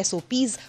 SOPs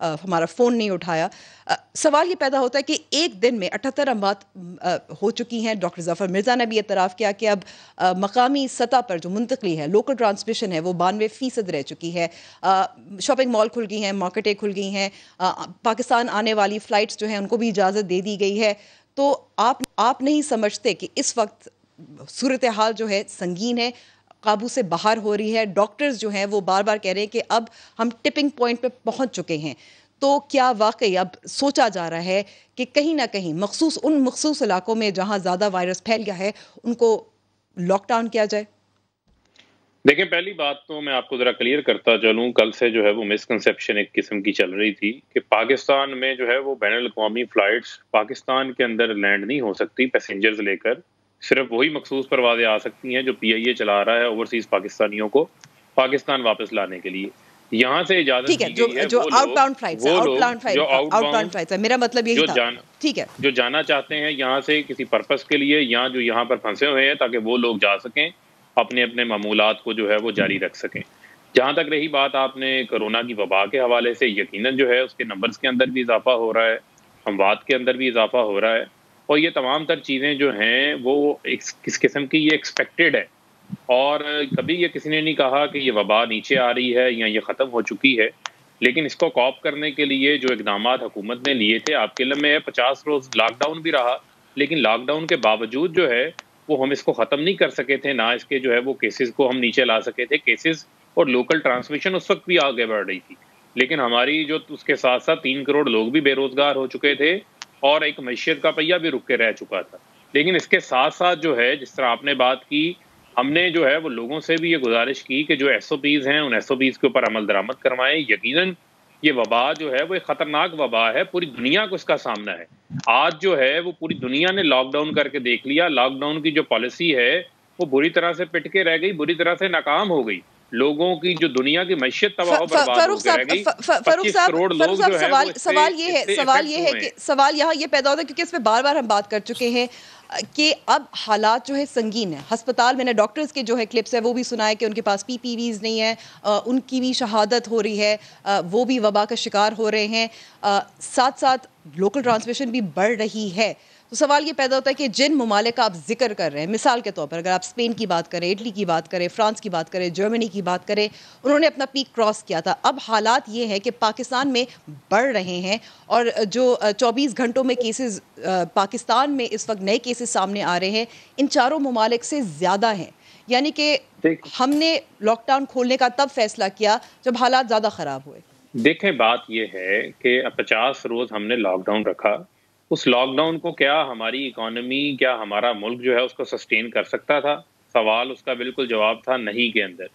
ہمارا phone نہیں اٹھایا. سوال یہ پیدا ہوتا ہے کہ ایک دن میں 78 اموات ہو چکی ہیں. ڈاکٹر ظفر مرزا نے بھی اعتراف کیا کہ اب مقامی سطح پر جو منتقلی ہے، لوکل ٹرانسمیشن ہے، وہ 92% رہ چکی ہے. شاپنگ مال کھل گئی ہیں، مارکیٹیں کھل گئی ہیں، پاکستان آنے والی فلائٹس جو ہیں ان کو بھی اجازت دے دی گئی ہے. تو آپ نہیں سمجھتے کہ اس وقت صورتحال جو ہے سنگین ہے، قابو سے باہر ہو رہی ہے؟ ڈاکٹرز جو ہیں وہ بار بار کہہ رہے ہیں کہ اب ہم ٹپنگ پوائنٹ پہ پہنچ چکے ہیں. تو کیا واقعی اب سوچا جا رہا ہے کہ کہیں نہ کہیں مخصوص علاقوں میں جہاں زیادہ وائرس پھیل گیا ہے ان کو لاک ڈاؤن کیا جائے؟ دیکھیں، پہلی بات تو میں آپ کو ذرا کلیئر کرتا چلوں. کل سے جو ہے وہ مسکنسیپشن ایک قسم کی چل رہی تھی کہ پاکستان میں جو ہے وہ بین الاقوامی فلائٹس پاکستان کے اندر لینڈ نہیں ہو سکتی پیسنجرز لے کر. صرف وہی مخصوص پروازیں آ سکتی ہیں جو پی آئی اے چلا رہا ہے اوورسیز پاکستانیوں کو پاکستان واپس لانے کے لیے. یہاں سے اجازت ٹھیک ہے، دی گئی ہے جو وہ آؤٹ باؤنڈ فلائٹس ہیں، وہ آؤٹ لوگ جو آؤٹ باؤنڈ فلائٹس ہیں، میرا مطلب یہی تھا. ٹھیک ہے، جو جانا چاہتے ہیں یہاں سے کسی پرپس کے لیے، یا جو یہاں پر پھنسے ہوئے ہیں تاکہ وہ لوگ جا سکیں، اپنے اپنے معمولات کو جو ہے وہ جاری رکھ سکیں. جہاں تک رہی بات آپ نے کرونا کی وبا کے حوالے سے، یقیناً جو ہے اس کے نمبرز کے اندر بھی اضافہ ہو رہا ہے، اموات کے اندر بھی اضافہ ہو رہا ہے، اور یہ تمام تر چیزیں جو ہیں وہ کس قسم کی یہ ایکسپیکٹڈ ہے. اور کبھی یہ کسی نے نہیں کہا کہ یہ وبا نیچے آ رہی ہے یا یہ ختم ہو چکی ہے. لیکن اس کو کوپ کرنے کے لیے جو اقدامات حکومت نے لیے تھے، آپ کے علم میں ہے 50 روز لاک ڈاؤن بھی رہا، لیکن لاک ڈاؤن کے باوجود جو ہے وہ ہم اس کو ختم نہیں کر سکے تھے، نہ اس کے جو ہے وہ کیسز کو ہم نیچے لا سکے تھے. کیسز اور لوکل ٹرانسمیشن اس وقت بھی آگے بڑھ رہی تھی، لیکن ہماری جو اس کے ساتھ ساتھ 3 کروڑ لوگ بھی بے روزگار ہو چکے تھے اور ایک معیشت کا پہیہ بھی رک کے رہ چکا تھا. لیکن اس کے ساتھ ساتھ جو ہے، جس طرح آپ نے بات کی، ہم نے جو ہے وہ لوگوں سے بھی یہ گزارش کی کہ جو ایس او پیز ہیں ان ایس او پیز کے اوپر عمل درآمد کروائیں. یقیناً یہ وبا جو ہے وہ ایک خطرناک وبا ہے، پوری دنیا کو اس کا سامنا ہے. آج جو ہے وہ پوری دنیا نے لاک ڈاؤن کر کے دیکھ لیا. لاک ڈاؤن کی جو پالیسی ہے وہ بری طرح سے پٹ کے رہ گئی، بری طرح سے ناکام ہو گئی. لوگوں کی جو دنیا کی معیشت تباہ و برباد ہو کے رہ گئی. 25 کروڑ لوگ جو ہے وہ سوال یہاں یہ پیدا ہوتا ہے کیونکہ اس پہ بار بار ہم بات کر چکے ہیں کہ اب حالات جو ہے سنگین ہیں. ہسپتال میں نے ڈاکٹرز کے جو ہے کلپس ہے وہ بھی سنا ہے کہ ان کے پاس پی پی ویز نہیں ہیں، ان کی بھی شہادت ہو رہی ہے، وہ بھی وبا کا شکار ہو رہے ہیں. ساتھ ساتھ لوکل ٹرانسمیشن بھی بڑھ رہی ہے. تو سوال یہ پیدا ہوتا ہے کہ جن ممالک کا آپ ذکر کر رہے ہیں، مثال کے طور پر اگر آپ اسپین کی بات کریں، اٹلی کی بات کریں، فرانس کی بات کریں، جرمنی کی بات کریں، انہوں نے اپنا پیک کراس کیا تھا. اب حالات یہ ہے کہ پاکستان میں بڑھ رہے ہیں اور جو 24 گھنٹوں میں کیسز پاکستان میں اس وقت نئے کیسز سامنے آ رہے ہیں ان چاروں ممالک سے زیادہ ہیں. یعنی کہ ہم نے لاک ڈاؤن کھولنے کا تب فیصلہ کیا جب حالات زیادہ خراب ہوئے. دیکھیں، بات یہ ہے کہ 50 روز ہم نے لاک ڈاؤن رکھا. اس لاک ڈاؤن کو کیا ہماری اکانومی، کیا ہمارا ملک جو ہے اس کو سسٹین کر سکتا تھا؟ سوال اس کا بالکل جواب تھا نہیں کے اندر.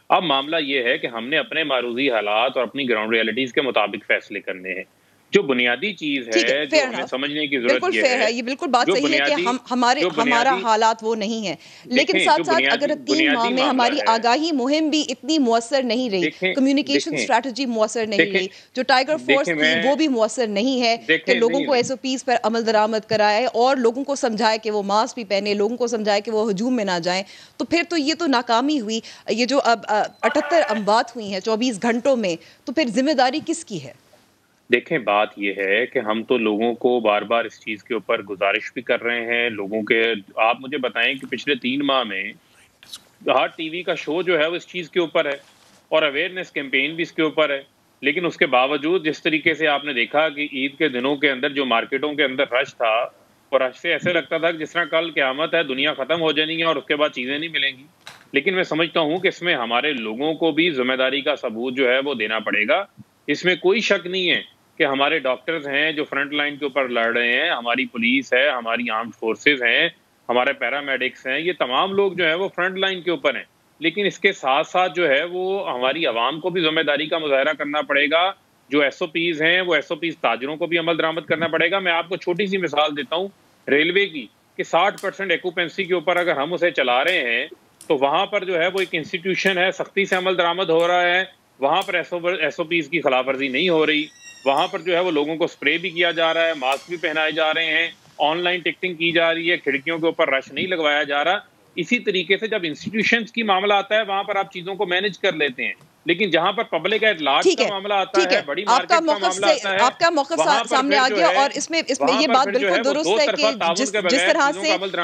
اب معاملہ یہ ہے کہ ہم نے اپنے معروضی حالات اور اپنی گراؤنڈ ریئلٹیز کے مطابق فیصلے کرنے ہیں. جو بنیادی چیز ہے جو ہمیں سمجھنے کی ضرورت بالکل فیئر ہے، یہ بالکل بات صحیح ہے کہ ہمارا حالات وہ نہیں ہے، لیکن ساتھ ساتھ اگر 3 ماہ میں ہماری آگاہی مہم بھی اتنی مؤثر نہیں رہی، کمیونیکیشن اسٹریٹجی مؤثر نہیں رہی، جو ٹائیگر فورس تھی وہ بھی مؤثر نہیں ہے کہ لوگوں کو ایس او پیز پر عمل درآمد کرائے اور لوگوں کو سمجھائے کہ وہ ماسک بھی پہنے، لوگوں کو سمجھائے کہ وہ ہجوم میں نہ جائیں. تو پھر تو یہ تو ناکامی ہوئی. یہ جو اب 78 اموات ہوئی ہیں 24 گھنٹوں میں، تو پھر ذمہ داری کس کی ہے؟ دیکھیں، بات یہ ہے کہ ہم تو لوگوں کو بار بار اس چیز کے اوپر گزارش بھی کر رہے ہیں. لوگوں کے آپ مجھے بتائیں کہ پچھلے 3 ماہ میں ہر ٹی وی کا شو جو ہے وہ اس چیز کے اوپر ہے اور اویئرنیس کیمپین بھی اس کے اوپر ہے. لیکن اس کے باوجود جس طریقے سے آپ نے دیکھا کہ عید کے دنوں کے اندر جو مارکیٹوں کے اندر رش تھا، اور رش سے ایسے لگتا تھا کہ جس طرح کل قیامت ہے، دنیا ختم ہو جانی ہے اور اس کے بعد چیزیں نہیں ملیں گی. لیکن میں سمجھتا ہوں کہ اس میں ہمارے لوگوں کو بھی ذمہ داری کا ثبوت جو ہے وہ دینا پڑے گا. اس میں کوئی شک نہیں ہے کہ ہمارے ڈاکٹرز ہیں جو فرنٹ لائن کے اوپر لڑ رہے ہیں، ہماری پولیس ہے، ہماری آرمڈ فورسز ہیں، ہمارے پیرامیڈکس ہیں، یہ تمام لوگ جو ہیں وہ فرنٹ لائن کے اوپر ہیں. لیکن اس کے ساتھ ساتھ جو ہے وہ ہماری عوام کو بھی ذمہ داری کا مظاہرہ کرنا پڑے گا. جو ایس او پیز ہیں وہ ایس او پیز تاجروں کو بھی عمل درآمد کرنا پڑے گا. میں آپ کو چھوٹی سی مثال دیتا ہوں ریلوے کی، کہ 60% ایکوپینسی کے اوپر اگر ہم اسے چلا رہے ہیں تو وہاں پر جو ہے وہ ایک انسٹیٹیوشن ہے، سختی سے عمل درآمد ہو رہا ہے، وہاں پر ایس او پیز کی خلاف ورزی نہیں ہو رہی. وہاں پر جو ہے وہ لوگوں کو اسپرے بھی کیا جا رہا ہے، ماسک بھی پہنائے جا رہے ہیں، آن لائن ٹکٹنگ کی جا رہی ہے، کھڑکیوں کے اوپر رش نہیں لگوایا جا رہا. اسی طریقے سے جب انسٹیٹیوشنز کی معاملہ آتا ہے وہاں پر آپ چیزوں کو مینج کر لیتے ہیں. لیکن جہاں پر پبلک ایٹ لارج کا معاملہ آتا ہے, بڑی مارکیٹ کا معاملہ آتا ہے, آپ کا موقف سامنے آ گیا, اور اس میں یہ بات بالکل درست ہے کہ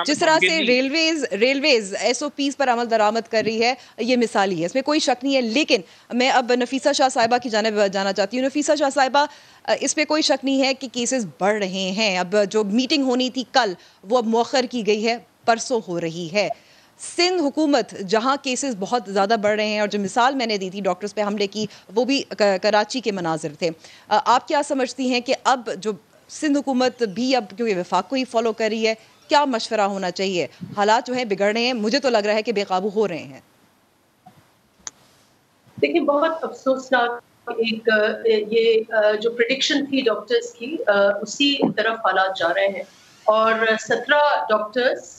جس طرح سے ریلویز ایس او پیز پر عمل درآمد کر رہی ہے, یہ مثالی ہے, اس میں کوئی شک نہیں ہے. لیکن میں اب نفیسہ شاہ صاحبہ کی جانب جانا چاہتی ہوں. نفیسہ شاہ صاحبہ, اس میں کوئی شک نہیں ہے کہ کیسز بڑھ رہے ہیں. اب جو میٹنگ ہونی تھی کل, وہ اب مؤخر کی گئی ہے, پرسوں ہو رہی ہے. سندھ حکومت جہاں کیسز بہت زیادہ بڑھ رہے ہیں, اور جو مثال میں نے دی تھی ڈاکٹرز پہ حملے کی, وہ بھی کراچی کے مناظر تھے. آپ کیا سمجھتی ہیں کہ اب جو سندھ حکومت بھی اب کیونکہ وفاق کو ہی فالو کر رہی ہے, کیا مشورہ ہونا چاہیے؟ حالات جو ہیں بگڑ رہے ہیں, مجھے تو لگ رہا ہے کہ بے قابو ہو رہے ہیں. دیکھیں, بہت افسوسناک ایک یہ جو پریڈکشن تھی ڈاکٹرز کی, اسی طرف حالات جا رہے ہیں. اور 17 ڈاکٹرز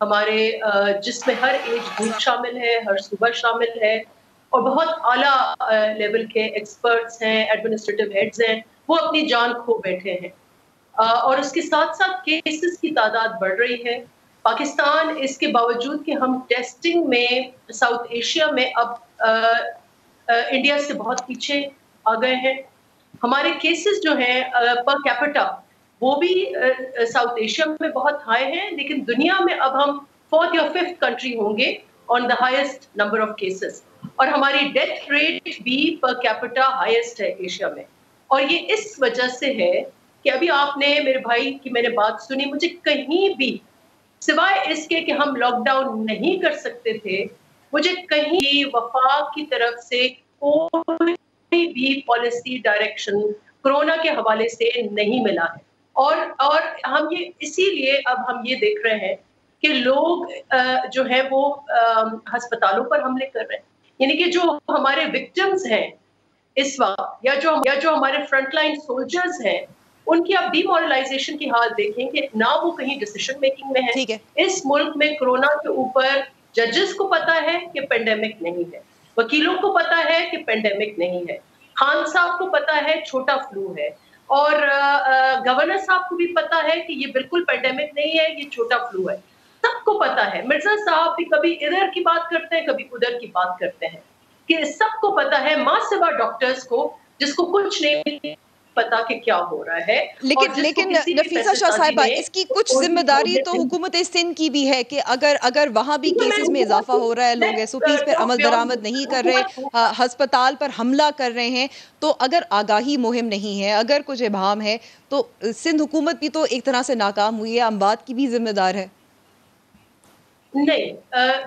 ہمارے جس میں ہر ایج گروپ شامل ہے, ہر صوبہ شامل ہے, اور بہت اعلیٰ لیول کے ایکسپرٹس ہیں, ایڈمنسٹریٹو ہیڈز ہیں, وہ اپنی جان کھو بیٹھے ہیں. اور اس کے ساتھ ساتھ کیسز کی تعداد بڑھ رہی ہے. پاکستان اس کے باوجود کہ ہم ٹیسٹنگ میں ساؤتھ ایشیا میں اب انڈیا سے بہت پیچھے آ گئے ہیں. ہمارے کیسز جو ہیں پر کیپٹا, وہ بھی ساؤتھ ایشیا میں بہت ہائی ہیں, لیکن دنیا میں اب ہم 4th یا 5th کنٹری ہوں گے on the highest number of cases. اور ہماری ڈیتھ ریٹ بھی پر کیپٹا ہائیسٹ ہے ایشیا میں. اور یہ اس وجہ سے ہے کہ ابھی آپ نے میرے بھائی کی میں نے بات سنی, مجھے کہیں بھی سوائے اس کے کہ ہم لاک ڈاؤن نہیں کر سکتے تھے, مجھے کہیں وفاق کی طرف سے کوئی بھی پالیسی ڈائریکشن کرونا کے حوالے سے نہیں ملا ہے. اور ہم یہ اسی لیے اب ہم یہ دیکھ رہے ہیں کہ لوگ جو ہے وہ ہسپتالوں پر حملے کر رہے ہیں. یعنی کہ جو ہمارے وکٹمز ہیں اس وقت, یا جو ہمارے فرنٹ لائن سولجرز ہیں, ان کی آپ ڈی مورلائزیشن کی حال دیکھیں کہ نہ وہ کہیں ڈیسیشن میکنگ میں ہے. اس ملک میں کرونا کے اوپر ججز کو پتا ہے کہ پینڈیمک نہیں ہے, وکیلوں کو پتا ہے کہ پینڈیمک نہیں ہے, خان صاحب کو پتا ہے چھوٹا فلو ہے, اور گورنر صاحب کو بھی پتا ہے کہ یہ بالکل پینڈیمک نہیں ہے, یہ چھوٹا فلو ہے. سب کو پتا ہے. مرزا صاحب بھی کبھی ادھر کی بات کرتے ہیں, کبھی ادھر کی بات کرتے ہیں, کہ سب کو پتا ہے ماں سوا ڈاکٹرز کو, جس کو کچھ نہیں پتا کہ کیا ہو رہا ہے. لیکن نفیسہ شاہ صاحبہ, اس کی کچھ ذمہ داری تو حکومت سندھ کی بھی ہے کہ اگر وہاں بھی کیسز میں اضافہ ہو رہا ہے, لوگ ایس او پیز پر عمل درآمد نہیں کر رہے, ہسپتال پر حملہ کر رہے ہیں, تو اگر آگاہی مہم نہیں ہے, اگر کچھ ابہام ہے, تو سندھ حکومت بھی تو ایک طرح سے ناکام ہوئی ہے, اموات کی بھی ذمہ دار ہے. نہیں,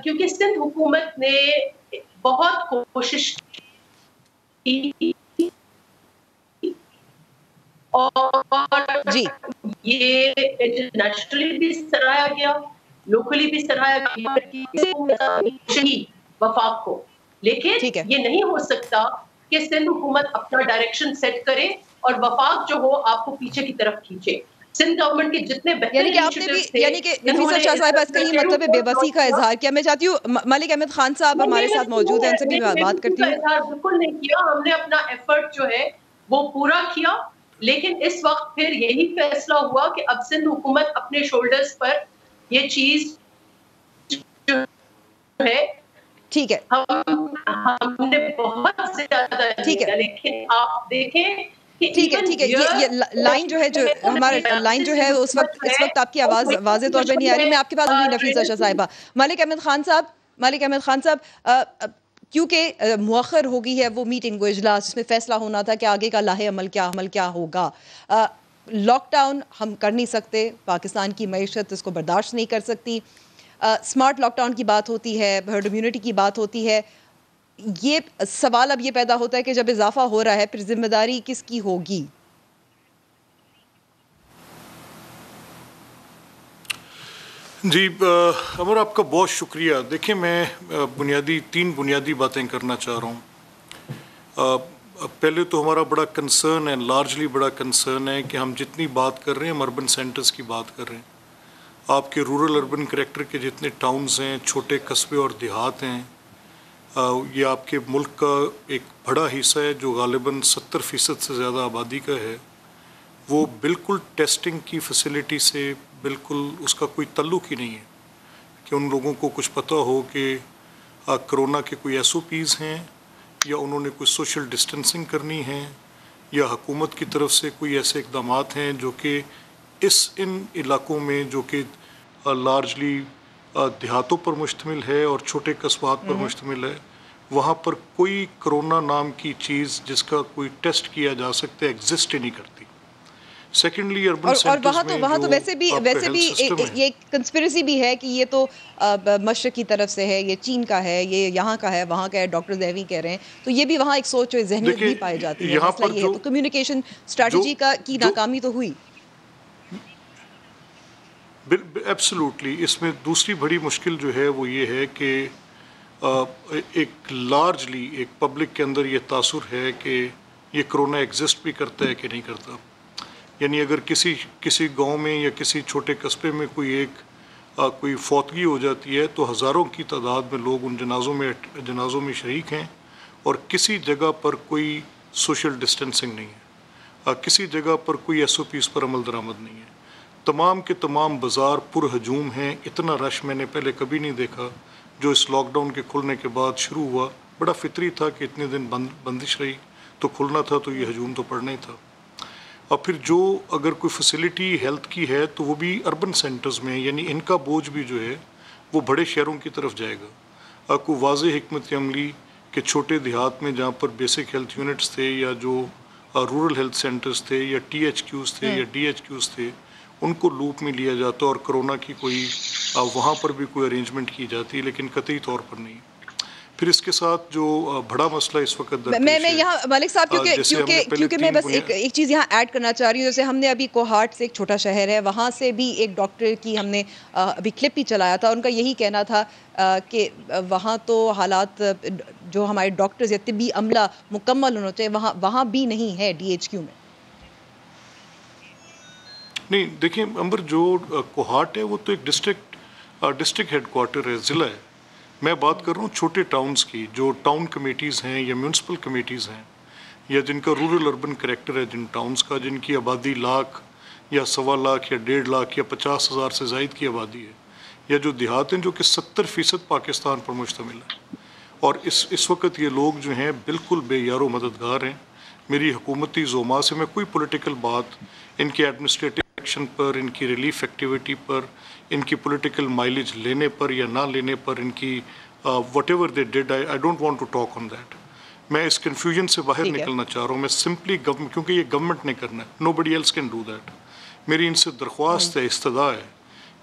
کیونکہ سندھ حکومت نے بہت کوشش کی, اور جی, یہ انٹرنیشنلی بھی سراہا گیا, لوکلی بھی سراہا گیا وفاق کو. لیکن یہ نہیں ہو سکتا کہ سندھ حکومت اپنا ڈائریکشن سیٹ کرے اور وفاق جو ہو آپ کو پیچھے کی طرف کھینچے. سندھ گورنمنٹ کے جتنے بہتر یعنی کہ نفیسہ شاہ صاحبہ اس کا یہ مطلب ہے بے بسی کا اظہار کیا. میں چاہتی ہوں ملک احمد خان صاحب ہمارے ساتھ موجود ہیں, ان سے بھی میں بات کرتی ہوں. بالکل نہیں کیا, ہم نے اپنا ایفرٹ جو ہے وہ پورا کیا, لیکن اس وقت پھر یہی فیصلہ ہوا کہ اب سندھ حکومت اپنے شولڈرز پر یہ چیز جو ہے, ٹھیک ہے, ہم نے بہت زیادہ, لیکن آپ دیکھیں ٹھیک ہے, یہ لائن جو ہے, جو ہمارے لائن جو ہے اس وقت آپ کی آواز واضح طور پہ نہیں آ رہی. میں آپ کے پاس ہوں نفیسہ شاہ صاحبہ. ملک احمد خان صاحب, کیونکہ مؤخر ہو گئی ہے وہ میٹنگ, وہ اجلاس جس میں فیصلہ ہونا تھا کہ آگے کا لاہ عمل کیا ہوگا. لاک ڈاؤن ہم کر نہیں سکتے, پاکستان کی معیشت اس کو برداشت نہیں کر سکتی. اسمارٹ لاک ڈاؤن کی بات ہوتی ہے, ہرڈ امیونٹی کی بات ہوتی ہے. یہ سوال اب یہ پیدا ہوتا ہے کہ جب اضافہ ہو رہا ہے, پھر ذمہ داری کس کی ہوگی؟ جی عمر, آپ کا بہت شکریہ. دیکھیں, میں تین بنیادی باتیں کرنا چاہ رہا ہوں. پہلے تو ہمارا بڑا کنسرن ہے, لارجلی بڑا کنسرن ہے کہ ہم جتنی بات کر رہے ہیں ہم اربن سینٹرز کی بات کر رہے ہیں. آپ کے رورل اربن کریکٹر کے جتنے ٹاؤنز ہیں, چھوٹے قصبے اور دیہات ہیں, یہ آپ کے ملک کا ایک بڑا حصہ ہے جو غالباً 70% سے زیادہ آبادی کا ہے. وہ بالکل ٹیسٹنگ کی فیسلٹی سے بالکل اس کا کوئی تعلق ہی نہیں ہے کہ ان لوگوں کو کچھ پتہ ہو کہ کرونا کے کوئی ایس او پیز ہیں یا انہوں نے کوئی سوشل ڈسٹینسنگ کرنی ہے یا حکومت کی طرف سے کوئی ایسے اقدامات ہیں جو کہ ان علاقوں میں جو کہ لارجلی دیہاتوں پر مشتمل ہے اور چھوٹے قصبات پر مشتمل ہے، وہاں پر کوئی کرونا نام کی چیز جس کا کوئی ٹیسٹ کیا جا سکتا ہے ایگزسٹ ہی نہیں کرتی. سیکنڈلی اربن سینٹرز میں وہاں تو ویسے بھی یہ کنسپریسی بھی ہے کہ یہ تو مشرق کی طرف سے ہے، یہ چین کا ہے، یہ یہاں کا ہے، وہاں کا ہے، ڈاکٹر زیوی کہہ رہے ہیں، تو یہ بھی وہاں ایک سوچ و ذہنیت بھی پائی جاتی ہے. مسئلہ یہ ہے تو کمیونیکیشن اسٹریٹجی کی ناکامی تو ہوئی. ایبسلوٹلی. اس میں دوسری بڑی مشکل جو ہے وہ یہ ہے کہ ایک لارجلی ایک پبلک کے اندر یہ تاثر ہے کہ یہ کرونا ایگزسٹ بھی کرتا ہے کہ نہیں کرتا. یعنی اگر کسی گاؤں میں یا کسی چھوٹے قصبے میں کوئی فوتگی ہو جاتی ہے تو ہزاروں کی تعداد میں لوگ ان جنازوں میں شریک ہیں اور کسی جگہ پر کوئی سوشل ڈسٹینسنگ نہیں ہے، کسی جگہ پر کوئی ایس او پیز پر عمل درآمد نہیں ہے. تمام کے تمام بازار پر ہجوم ہیں. اتنا رش میں نے پہلے کبھی نہیں دیکھا جو اس لاک ڈاؤن کے کھلنے کے بعد شروع ہوا. بڑا فطری تھا کہ اتنے دن بندش رہی تو کھلنا تھا تو یہ ہجوم تو پڑنا ہی تھا. اور پھر جو اگر کوئی فیسلٹی ہیلتھ کی ہے تو وہ بھی اربن سینٹرز میں، یعنی ان کا بوجھ بھی جو ہے وہ بڑے شہروں کی طرف جائے گا. کوئی واضح حکمت عملی کہ چھوٹے دیہات میں جہاں پر بیسک ہیلتھ یونٹس تھے یا جو رورل ہیلتھ سینٹرز تھے یا ٹی ایچ کیوز تھے یا ڈی ایچ کیوز تھے، ان کو لوپ میں لیا جاتا اور کرونا کی کوئی وہاں پر بھی کوئی ارینجمنٹ کی جاتی، لیکن قطعی طور پر نہیں. پھر اس کے ساتھ جو بڑا مسئلہ اس وقت میں یہاں ملک صاحب کیونکہ میں بس ایک چیز یہاں ایڈ کرنا چاہ رہی ہوں. جیسے ہم نے ابھی کوہاٹ سے، ایک چھوٹا شہر ہے، وہاں سے بھی ایک ڈاکٹر کی ہم نے ابھی کلپ ہی چلایا تھا. ان کا یہی کہنا تھا کہ وہاں تو حالات جو ہمارے ڈاکٹرز یا طبی عملہ مکمل ہونا چاہیے وہاں بھی نہیں ہے ڈی ایچ کیو میں. نہیں دیکھیں امبر، جو کوہاٹ ہے وہ تو ایک ڈسٹرکٹ ہیڈ کوارٹر ہے، ضلع ہے. میں بات کر رہا ہوں چھوٹے ٹاؤنز کی، جو ٹاؤن کمیٹیز ہیں یا میونسپل کمیٹیز ہیں یا جن کا رورل اربن کریکٹر ہے، جن ٹاؤنز کا جن کی آبادی لاکھ یا 1.25 لاکھ یا 1.5 لاکھ یا 50,000 سے زائد کی آبادی ہے، یا جو دیہات ہیں جو کہ 70% پاکستان پر مشتمل ہے. اور اس وقت یہ لوگ جو ہیں بالکل بے یار و مددگار ہیں. میری حکومتی زوما سے میں کوئی پولیٹیکل بات ان کے ایڈمنسٹریٹو ایکشن پر، ان کی ریلیف ایکٹیویٹی پر، ان کی پولیٹیکل مائلیج لینے پر یا نہ لینے پر، ان کی whatever they did, I don't want to talk on that. میں اس کنفیوژن سے باہر نکلنا چاہ رہا ہوں. میں سمپلی کیونکہ یہ گورنمنٹ نے کرنا ہے، نو بڈی ایلس کین ڈو دیٹ. میری ان سے درخواست ہے، استدعا ہے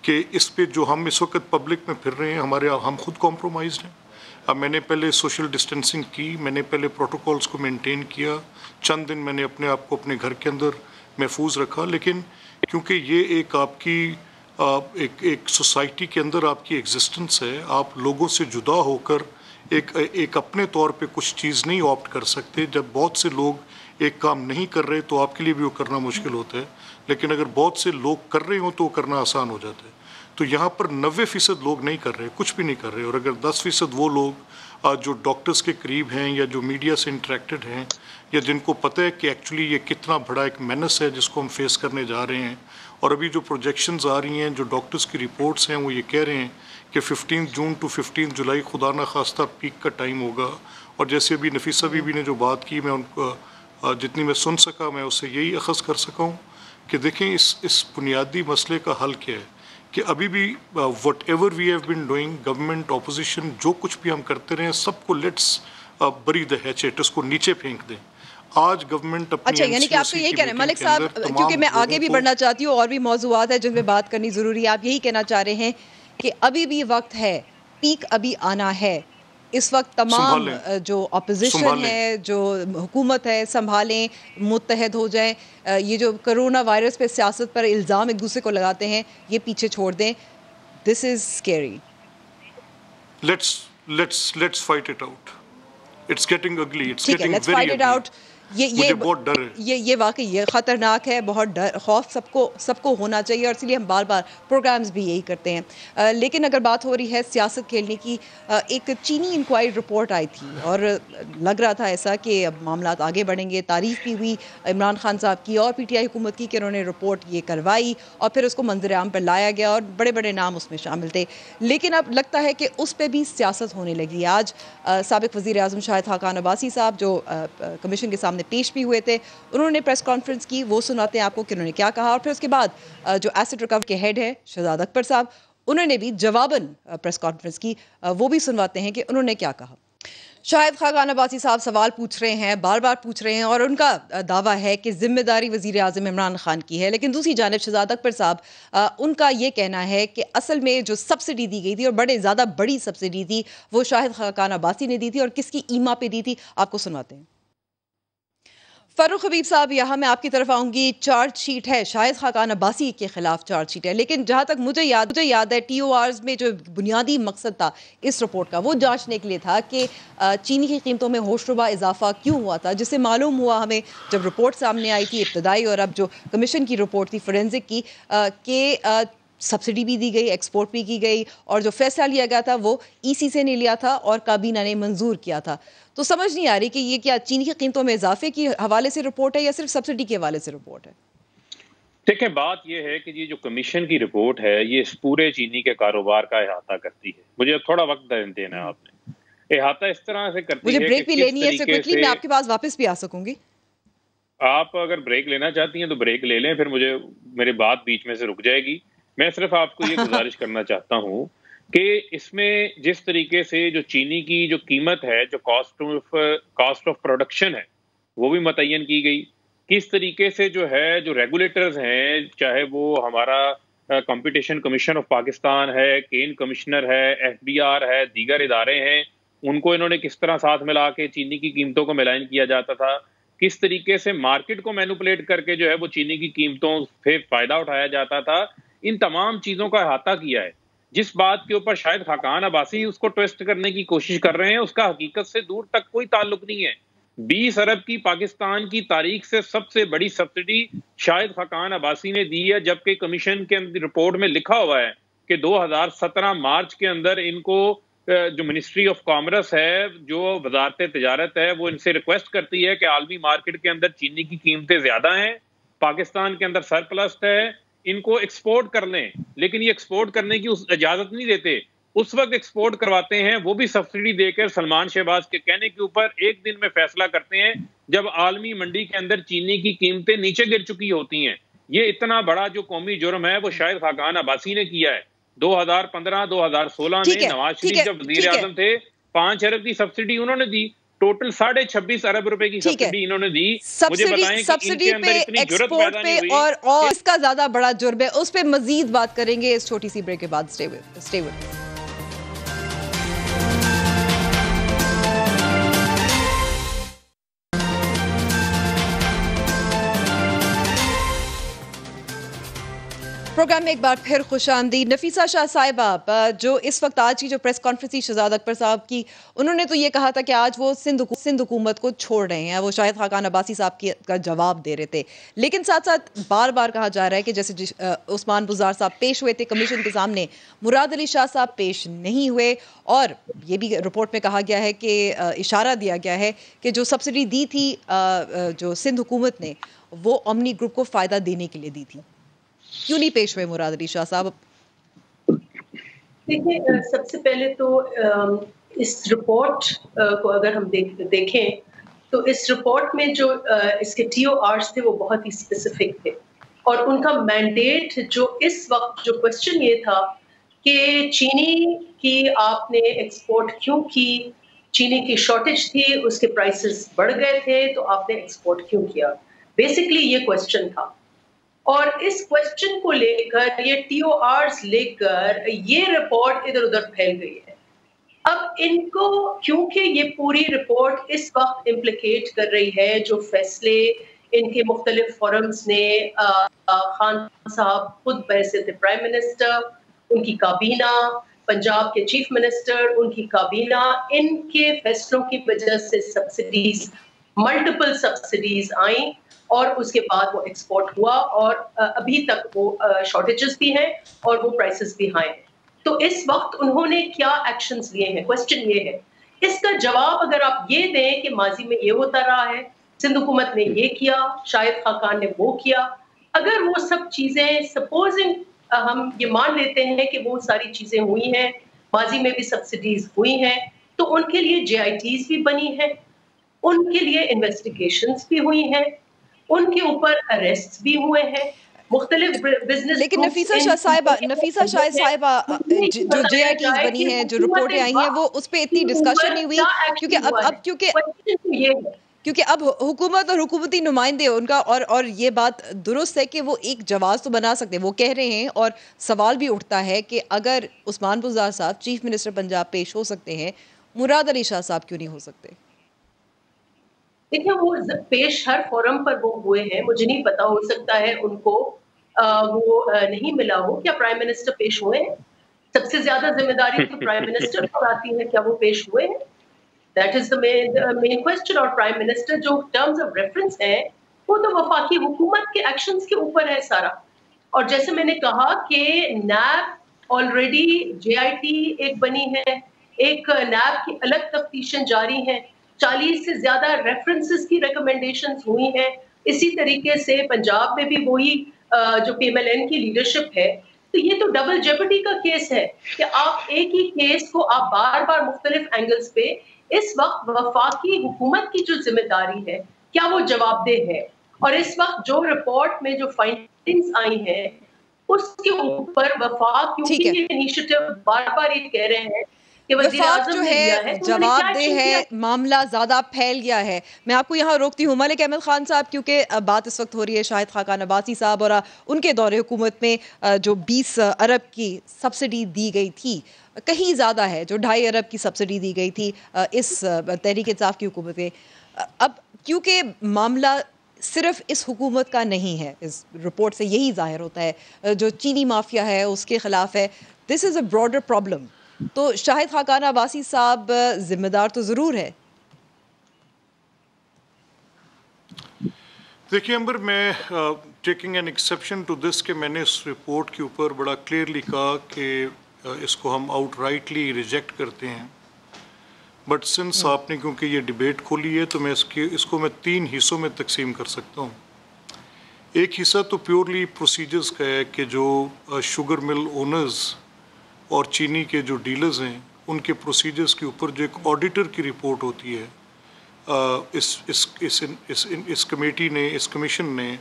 کہ اس پہ جو ہم اس وقت پبلک میں پھر رہے ہیں، ہم خود کمپرومائزڈ ہیں. اب میں نے پہلے سوشل ڈسٹینسنگ کی، میں نے پہلے پروٹوکولز کو مینٹین کیا، چند دن میں نے اپنے آپ کو اپنے گھر کے اندر محفوظ رکھا. لیکن کیونکہ یہ ایک آپ کی ایک سوسائٹی کے اندر آپ کی ایگزسٹنس ہے، آپ لوگوں سے جدا ہو کر ایک اپنے طور پہ کچھ چیز نہیں آپٹ کر سکتے. جب بہت سے لوگ ایک کام نہیں کر رہے تو آپ کے لیے بھی وہ کرنا مشکل ہوتا ہے، لیکن اگر بہت سے لوگ کر رہے ہوں تو وہ کرنا آسان ہو جاتا ہے. تو یہاں پر 90% لوگ نہیں کر رہے، کچھ بھی نہیں کر رہے. اور اگر 10% وہ لوگ جو ڈاکٹرز کے قریب ہیں یا جو میڈیا سے انٹریکٹڈ ہیں یا جن کو پتہ ہے کہ ایکچولی یہ کتنا بڑا ایک مینس ہے جس کو ہم فیس کرنے جا رہے ہیں. اور ابھی جو پروجیکشنز آ رہی ہیں، جو ڈاکٹرز کی رپورٹس ہیں، وہ یہ کہہ رہے ہیں کہ 15 جون ٹو 15 جولائی خدا نہ خواستہ پیک کا ٹائم ہوگا. اور جیسے ابھی نفیسہ بی بی نے جو بات کی، میں ان کو جتنی میں سن سکا میں اس سے یہی اخذ کر سکا ہوں کہ دیکھیں اس بنیادی مسئلے کا حل کیا ہے کہ ابھی بھی whatever we have been doing, government opposition جو کچھ بھی ہم کرتے رہے، سب کو لیٹس بری دا ہیچٹ، اس کو نیچے پھینک دیں. آج گورنمنٹ اچھا، یعنی کہ آپ کو یہی کہنا ہے ملک صاحب، کیونکہ میں آگے بھی بڑھنا چاہتی ہوں اور بھی موضوعات ہیں جن پہ بات کرنی ضروری ہے، آپ یہی کہنا چاہ رہے ہیں کہ ابھی بھی وقت ہے، پیک ابھی آنا ہے. اس وقت تمام جو اپوزیشن ہے، جو حکومت ہے، سنبھالیں، متحد ہو جائیں. یہ جو کرونا وائرس پہ سیاست پر الزام ایک دوسرے کو لگاتے ہیں، یہ پیچھے چھوڑ دیں. دس از scary. Let's fight it out. It's getting ugly. It's ٹھیک ہے، getting let's very fight it ugly. Out. مجھے بہت ڈر ہے. یہ واقعی یہ خطرناک ہے, بہت ڈر خوف سب کو ہونا چاہیے, اور اس لیے ہم بار بار پروگرامز بھی یہی کرتے ہیں. لیکن اگر بات ہو رہی ہے سیاست کھیلنے کی, ایک چینی انکوائری رپورٹ آئی تھی اور لگ رہا تھا ایسا کہ اب معاملات آگے بڑھیں گے. تعریف بھی ہوئی عمران خان صاحب کی اور پی ٹی آئی حکومت کی کہ انہوں نے رپورٹ یہ کروائی اور پھر اس کو منظر عام پر لایا گیا اور بڑے بڑے نام اس میں شامل تھے. لیکن اب لگتا ہے کہ اس پہ بھی سیاست ہونے لگی. آج سابق وزیر اعظم شاہد خاقان عباسی صاحب جو کمیشن کے سامنے پیش بھی ہوئے تھے, انہوں نے پریس کانفرنس کی, وہ سناتے ہیں آپ کو کہ انہوں نے کیا کہا. اور پھر اس کے بعد جو ایسٹ ریکور کے ہیڈ ہے شہزاد اکبر صاحب, انہوں نے بھی جواباً پریس کانفرنس کی, وہ بھی سنواتے ہیں کہ انہوں نے کیا کہا. شاہد خاقان عباسی صاحب سوال پوچھ رہے ہیں, بار بار پوچھ رہے ہیں, اور ان کا دعویٰ ہے کہ ذمہ داری وزیر اعظم عمران خان کی ہے. لیکن دوسری جانب شہزاد اکبر صاحب, ان کا یہ کہنا ہے کہ اصل میں جو سبسڈی دی گئی تھی, اور بڑے زیادہ بڑی سبسڈی تھی, وہ شاہد خاقان عباسی نے دی تھی, اور کس کی ایما پہ دی تھی آپ کو سنواتے ہیں. فاروق حبیب صاحب, یہاں میں آپ کی طرف آؤں گی. چارج شیٹ ہے شاہد خاقان عباسی کے خلاف چارج شیٹ ہے, لیکن جہاں تک مجھے یاد ہے ٹی او آرز میں جو بنیادی مقصد تھا اس رپورٹ کا, وہ جانچنے کے لیے تھا کہ چینی کی قیمتوں میں ہوش ربا اضافہ کیوں ہوا تھا, جس سے معلوم ہوا ہمیں جب رپورٹ سامنے آئی تھی ابتدائی اور اب جو کمیشن کی رپورٹ تھی فورینزک کی, کہ سبسڈی بھی دی گئی, ایکسپورٹ بھی کی گئی, اور جو فیصلہ لیا گیا تھا وہ ای سی سے نہیں لیا تھا اور کابینہ نے منظور کیا تھا. تو سمجھ نہیں آ رہی کہ یہ کیا چینی کی قیمتوں میں اضافے کے حوالے سے رپورٹ ہے یا صرف سبسڈی کے حوالے سے رپورٹ ہے. دیکھیں, بات یہ ہے کہ یہ جو کمیشن کی رپورٹ ہے یہ اس پورے چینی کے کاروبار کا احاطہ کرتی ہے. مجھے تھوڑا وقت دینا ہے آپ نے. احاطہ اس طرح سے کرتی ہے, مجھے بریک بھی لینی ہے, کوئکلی میں آپ کے پاس واپس بھی آ سکوں گی. آپ اگر بریک لینا چاہتی ہیں تو بریک لے لیں, پھر میرے بات بیچ میں سے رک جائے گی. میں صرف آپ کو یہ گزارش کرنا چاہتا ہوں کہ اس میں جس طریقے سے جو چینی کی جو قیمت ہے, جو کاسٹ آف پروڈکشن ہے, وہ بھی متعین کی گئی. کس طریقے سے جو ہے جو ریگولیٹرز ہیں, چاہے وہ ہمارا کمپٹیشن کمیشن آف پاکستان ہے, کین کمشنر ہے, ایف ڈی آر ہے, دیگر ادارے ہیں, ان کو انہوں نے کس طرح ساتھ ملا کے چینی کی قیمتوں کو ملائن کیا جاتا تھا, کس طریقے سے مارکیٹ کو مینوپولیٹ کر کے جو ہے وہ چینی کی قیمتوں سے فائدہ اٹھایا جاتا تھا, ان تمام چیزوں کا احاطہ کیا ہے. جس بات کے اوپر شاید خاقان عباسی اس کو ٹویسٹ کرنے کی کوشش کر رہے ہیں, اس کا حقیقت سے دور تک کوئی تعلق نہیں ہے. 20 ارب کی پاکستان کی تاریخ سے سب سے بڑی سبسڈی شاید خاقان عباسی نے دی ہے, جبکہ کمیشن کے رپورٹ میں لکھا ہوا ہے کہ 2017 مارچ کے اندر ان کو جو منسٹری آف کامرس ہے, جو وزارت تجارت ہے, وہ ان سے ریکویسٹ کرتی ہے کہ عالمی مارکیٹ کے اندر چینی کی قیمتیں زیادہ ہیں, پاکستان کے اندر سرپلس ہے, ان کو ایکسپورٹ کر لیں. لیکن یہ ایکسپورٹ کرنے کی اجازت نہیں دیتے. اس وقت ایکسپورٹ کرواتے ہیں, وہ بھی سبسڈی دے کر سلمان شہباز کے کہنے کے اوپر ایک دن میں فیصلہ کرتے ہیں, جب عالمی منڈی کے اندر چینی کی قیمتیں نیچے گر چکی ہوتی ہیں. یہ اتنا بڑا جو قومی جرم ہے وہ شاید خاقان عباسی نے کیا ہے. 2015-2016 میں نواز شریف جب وزیر اعظم تھے 5 ارب کی سبسڈی انہوں نے دی, ٹوٹل 26.5 ارب روپے کی سبسڈی انہوں نے دی. مجھے بتائیں کہ ان کے اندر اتنی جرت پیدا نہیں ہوئی, اور اس کا زیادہ بڑا جرم ہے, اس پہ مزید بات کریں گے اس چھوٹی سی بریک کے بعد. اسٹے ود پروگرام میں ایک بار پھر خوش آمدید. نفیسہ شاہ صاحبہ, جو اس وقت آج کی جو پریس کانفرنس تھی شہزاد اکبر صاحب کی, انہوں نے تو یہ کہا تھا کہ آج وہ سندھ حکومت کو چھوڑ رہے ہیں, وہ شاہد خاقان عباسی صاحب کا جواب دے رہے تھے. لیکن ساتھ ساتھ بار بار کہا جا رہا ہے کہ جیسے عثمان بزار صاحب پیش ہوئے تھے کمیشن کے سامنے, مراد علی شاہ صاحب پیش نہیں ہوئے, اور یہ بھی رپورٹ میں کہا گیا ہے کہ اشارہ دیا گیا ہے کہ جو سبسڈی دی تھی جو سندھ حکومت نے, وہ امنی گروپ کو فائدہ دینے کے لیے دی تھی. کیوں نہیں پیش ہوئے مراد علی شاہ صاحب؟ دیکھیں, سب سے پہلے تو اس رپورٹ کو اگر ہم دیکھیں تو اس رپورٹ میں جو اس کے ٹی او آرز تھے وہ بہت ہی اسپیسیفک تھے, اور ان کا مینڈیٹ جو اس وقت جو کوشچن یہ تھا کہ چینی کی آپ نے ایکسپورٹ کیوں کی, چینی کی شارٹیج تھی, اس کے پرائسز بڑھ گئے تھے, تو آپ نے ایکسپورٹ کیوں کیا, بیسکلی یہ کوشچن تھا. اور اس کوشچن کو لے کر یہ ٹی او آرز لے کر یہ رپورٹ ادھر ادھر پھیل گئی ہے. اب ان کو کیونکہ یہ پوری رپورٹ اس وقت امپلیکیٹ کر رہی ہے جو فیصلے ان کے مختلف فورمز نے, خان صاحب خود بحیثیت پرائم منسٹر, ان کی کابینہ, پنجاب کے چیف منسٹر, ان کی کابینہ, ان کے فیصلوں کی وجہ سے سبسڈیز ملٹیپل سبسڈیز آئیں اور اس کے بعد وہ ایکسپورٹ ہوا اور ابھی تک وہ شارٹیجز بھی ہیں اور وہ پرائسز بھی ہائی ہیں. تو اس وقت انہوں نے کیا ایکشنز لیے ہیں؟ کوسچن یہ ہے. اس کا جواب اگر آپ یہ دیں کہ ماضی میں یہ ہوتا رہا ہے, سندھ حکومت نے یہ کیا, شاہد خاقان نے وہ کیا, اگر وہ سب چیزیں سپوزنگ ہم یہ مان لیتے ہیں کہ وہ ساری چیزیں ہوئی ہیں, ماضی میں بھی سبسڈیز ہوئی ہیں, تو ان کے لیے JITs بھی بنی ہیں, ان کے لیے انویسٹیگیشنز بھی ہوئی ہیں, ان کے اوپر اریسٹ بھی ہوئے ہیں, مختلف بزنس. لیکن نفیسہ شاہ صاحبہ جو JITs بنی ہیں, جو رپورٹیں آئی ہیں, وہ اس پہ اتنی ڈسکشن نہیں ہوئی کیونکہ اب حکومت اور حکومتی نمائندے ان کا اور یہ بات درست ہے کہ وہ ایک جواز تو بنا سکتے ہیں. وہ کہہ رہے ہیں اور سوال بھی اٹھتا ہے کہ اگر عثمان بزدار صاحب چیف منسٹر پنجاب پیش ہو سکتے ہیں, مراد علی شاہ صاحب کیوں نہیں ہو سکتے؟ دیکھیں وہ پیش ہر فورم پر وہ ہوئے ہیں, مجھے نہیں پتا, ہو سکتا ہے ان کو وہ نہیں ملا ہو. کیا پرائم منسٹر پیش ہوئے ہیں؟ سب سے زیادہ ذمہ داری تو پرائم منسٹر پر آتی ہے, کیا وہ پیش ہوئے ہیں؟ That is the main question. اور پرائم منسٹر جو ٹرمز آف ریفرنس ہیں وہ تو وفاقی حکومت کے ایکشنز کے اوپر ہے سارا. اور جیسے میں نے کہا کہ نیب آلریڈی JIT ایک بنی ہے, ایک نیب کی الگ تفتیشیں جاری ہیں, 40 سے زیادہ ریفرنسز کی ریکمنڈیشنز ہوئی ہیں. اسی طریقے سے پنجاب میں بھی وہی جو PMLN کی لیڈرشپ ہے. تو یہ تو ڈبل جیپٹی کا کیس ہے کہ آپ ایک ہی کیس کو آپ بار بار مختلف اینگلز پہ. اس وقت وفاقی حکومت کی جو ذمہ داری ہے کیا وہ جواب دہ ہے؟ اور اس وقت جو رپورٹ میں جو فائنڈنگز آئی ہیں اس کے اوپر وفاق کیونکہ یہ انیشیٹو بار بار یہ کہہ رہے ہیں کہ وزیر اعظم نے لیا ہے, جواب دہ ہے, معاملہ زیادہ پھیل گیا ہے. میں آپ کو یہاں روکتی ہوں ملک احمد خان صاحب, کیونکہ بات اس وقت ہو رہی ہے شاہد خاقان عباسی صاحب اور ان کے دور حکومت میں جو 20 ارب کی سبسڈی دی گئی تھی, کہیں زیادہ ہے جو 2.5 ارب کی سبسڈی دی گئی تھی اس تحریک انصاف کی حکومت میں. اب کیونکہ معاملہ صرف اس حکومت کا نہیں ہے, اس رپورٹ سے یہی ظاہر ہوتا ہے, جو چینی مافیا ہے اس کے خلاف ہے. دس از اے براڈر پرابلم. تو شاہد خاقان عباسی صاحب ذمہ دار تو ضرور ہے. دیکھیے امبر, میں taking an exception to this کہ میں نے اس رپورٹ کے اوپر بڑا کلیئرلی کہا کہ اس کو ہم آؤٹ رائٹلی ریجیکٹ کرتے ہیں. بٹ سنس آپ نے کیونکہ یہ ڈبیٹ کھولی ہے تو میں اس کو میں 3 حصوں میں تقسیم کر سکتا ہوں. ایک حصہ تو پیورلی پروسیجرز کا ہے کہ جو شوگر مل اونرز اور چینی کے جو ڈیلرز ہیں ان کے پروسیجرز کے اوپر جو ایک آڈیٹر کی رپورٹ ہوتی ہے, اس کمیٹی نے, اس کمیشن نے